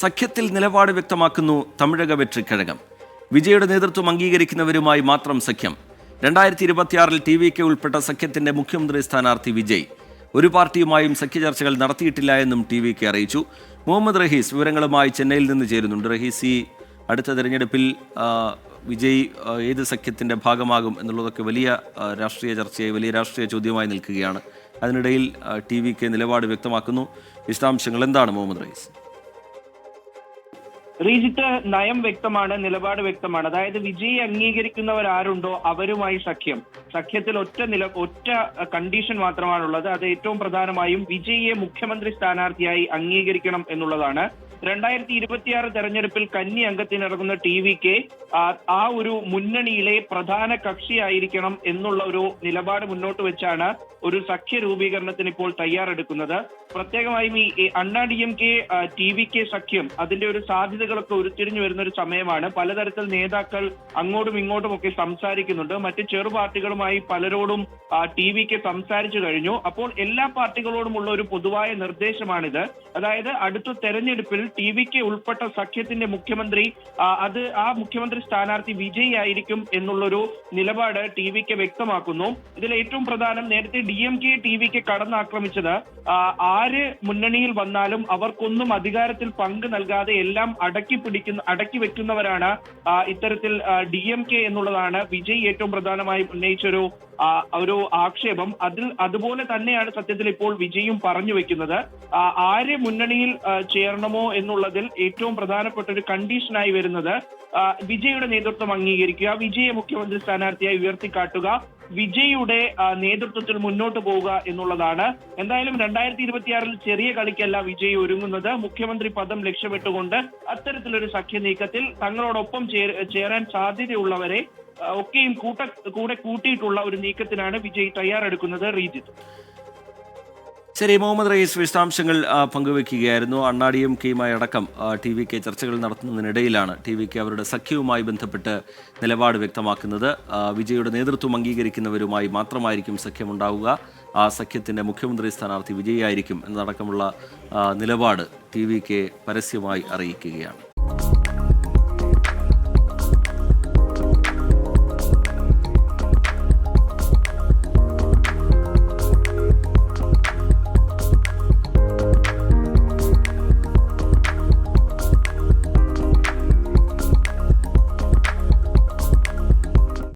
സഖ്യത്തിൽ നിലപാട് വ്യക്തമാക്കുന്നു തമിഴക വെട്രിക്കഴകം. വിജയുടെ നേതൃത്വം അംഗീകരിക്കുന്നവരുമായി മാത്രം സഖ്യം. 2026-ൽ TVK ഉൾപ്പെട്ട സഖ്യത്തിന്റെ മുഖ്യമന്ത്രി സ്ഥാനാർത്ഥി വിജയ്. ഒരു പാർട്ടിയുമായും സഖ്യചർച്ചകൾ നടത്തിയിട്ടില്ല എന്നും TVK അറിയിച്ചു. മുഹമ്മദ് റഹീസ് വിവരങ്ങളുമായി ചെന്നൈയിൽ നിന്ന് ചേരുന്നുണ്ട്. റഹീസ്, ഈ അടുത്ത തെരഞ്ഞെടുപ്പിൽ വിജയ് ഏത് സഖ്യത്തിന്റെ ഭാഗമാകും എന്നുള്ളതൊക്കെ വലിയ രാഷ്ട്രീയ ചർച്ചയായി, വലിയ രാഷ്ട്രീയ ചോദ്യമായി നിൽക്കുകയാണ്. അതിനിടയിൽ TVK നിലപാട് വ്യക്തമാക്കുന്നു. വിശദാംശങ്ങൾ എന്താണ് മുഹമ്മദ് റഹീസ്? റീജിത്ത്, നയം വ്യക്തമാണ്, നിലപാട് വ്യക്തമാണ്. അതായത് വിജയി അംഗീകരിക്കുന്നവരാരുണ്ടോ അവരുമായി സഖ്യത്തിൽ ഒറ്റ കണ്ടീഷൻ മാത്രമാണുള്ളത്. അത് ഏറ്റവും പ്രധാനമായും വിജയിയെ മുഖ്യമന്ത്രി സ്ഥാനാർത്ഥിയായി അംഗീകരിക്കണം എന്നുള്ളതാണ്. 2026 തെരഞ്ഞെടുപ്പിൽ കന്നി അംഗത്തിനിറങ്ങുന്ന TVK ആ ഒരു മുന്നണിയിലെ പ്രധാന കക്ഷിയായിരിക്കണം എന്നുള്ള ഒരു നിലപാട് മുന്നോട്ട് വെച്ചാണ് ഒരു സഖ്യ രൂപീകരണത്തിന് ഇപ്പോൾ തയ്യാറെടുക്കുന്നത്. പ്രത്യേകമായും ഈ അണ്ണാ DMK TVK സഖ്യം അതിന്റെ ഒരു സാധ്യതകളൊക്കെ ഉരുത്തിരിഞ്ഞു വരുന്ന ഒരു സമയമാണ്. പലതരത്തിൽ നേതാക്കൾ അങ്ങോട്ടും ഇങ്ങോട്ടും ഒക്കെ സംസാരിക്കുന്നുണ്ട്. മറ്റ് ചെറു പാർട്ടികളുമായി പലരോടും TVK സംസാരിച്ചു കഴിഞ്ഞു. അപ്പോൾ എല്ലാ പാർട്ടികളോടുമുള്ള ഒരു പൊതുവായ നിർദ്ദേശമാണിത്. അതായത് അടുത്ത തെരഞ്ഞെടുപ്പിൽ TVK ഉൾപ്പെട്ട സഖ്യത്തിന്റെ മുഖ്യമന്ത്രി ആ മുഖ്യമന്ത്രി സ്ഥാനാർത്ഥി വിജയ് ആയിരിക്കും എന്നുള്ളൊരു നിലപാട് TVK വ്യക്തമാക്കുന്നു. ഇതിൽ ഏറ്റവും പ്രധാനം, നേരത്തെ DMK TVK കടന്നാക്രമിച്ചത് ആര് മുന്നണിയിൽ വന്നാലും അവർക്കൊന്നും അധികാരത്തിൽ പങ്ക് നൽകാതെ എല്ലാം അടക്കി വെക്കുന്നവരാണ് ഇത്തരത്തിൽ DMK എന്നുള്ളതാണ് വിജയ് ഏറ്റവും പ്രധാനമായും ഉന്നയിച്ചൊരു ആക്ഷേപം. അതുപോലെ തന്നെയാണ് സത്യത്തിൽ ഇപ്പോൾ വിജയും പറഞ്ഞു വെക്കുന്നത്. ആര് മുന്നണിയിൽ ചേരണമോ എന്നുള്ളതിൽ ഏറ്റവും പ്രധാനപ്പെട്ട ഒരു കണ്ടീഷനായി വരുന്നത് വിജയുടെ നേതൃത്വം അംഗീകരിക്കുക, വിജയെ മുഖ്യമന്ത്രി സ്ഥാനാർത്ഥിയായി ഉയർത്തിക്കാട്ടുക, വിജയുടെ നേതൃത്വത്തിൽ മുന്നോട്ട് പോവുക എന്നുള്ളതാണ്. എന്തായാലും 2026-ൽ ചെറിയ കളിക്കല്ല വിജയ് ഒരുങ്ങുന്നത്. മുഖ്യമന്ത്രി പദം ലക്ഷ്യമിട്ടുകൊണ്ട് അത്തരത്തിലൊരു സഖ്യ നീക്കത്തിൽ തങ്ങളോടൊപ്പം ചേരാൻ സാധ്യതയുള്ളവരെ ഒക്കെയും കൂടെ കൂട്ടിയിട്ടുള്ള ഒരു നീക്കത്തിനാണ് വിജയ് തയ്യാറെടുക്കുന്നത്. റീജിത്ത്. ശരി, മുഹമ്മദ് റഹീസ് വിശദാംശങ്ങൾ പങ്കുവെക്കുകയായിരുന്നു. അണ്ണാ DMKയുമായി അടക്കം TVK ചർച്ചകൾ നടത്തുന്നതിനിടയിലാണ് TVK അവരുടെ സഖ്യവുമായി ബന്ധപ്പെട്ട് നിലപാട് വ്യക്തമാക്കുന്നത്. വിജയുടെ നേതൃത്വം അംഗീകരിക്കുന്നവരുമായി മാത്രമായിരിക്കും സഖ്യമുണ്ടാവുക. ആ സഖ്യത്തിൻ്റെ മുഖ്യമന്ത്രി സ്ഥാനാർത്ഥി വിജയ് ആയിരിക്കും എന്നതടക്കമുള്ള നിലപാട് TVK പരസ്യമായി അറിയിക്കുകയാണ്.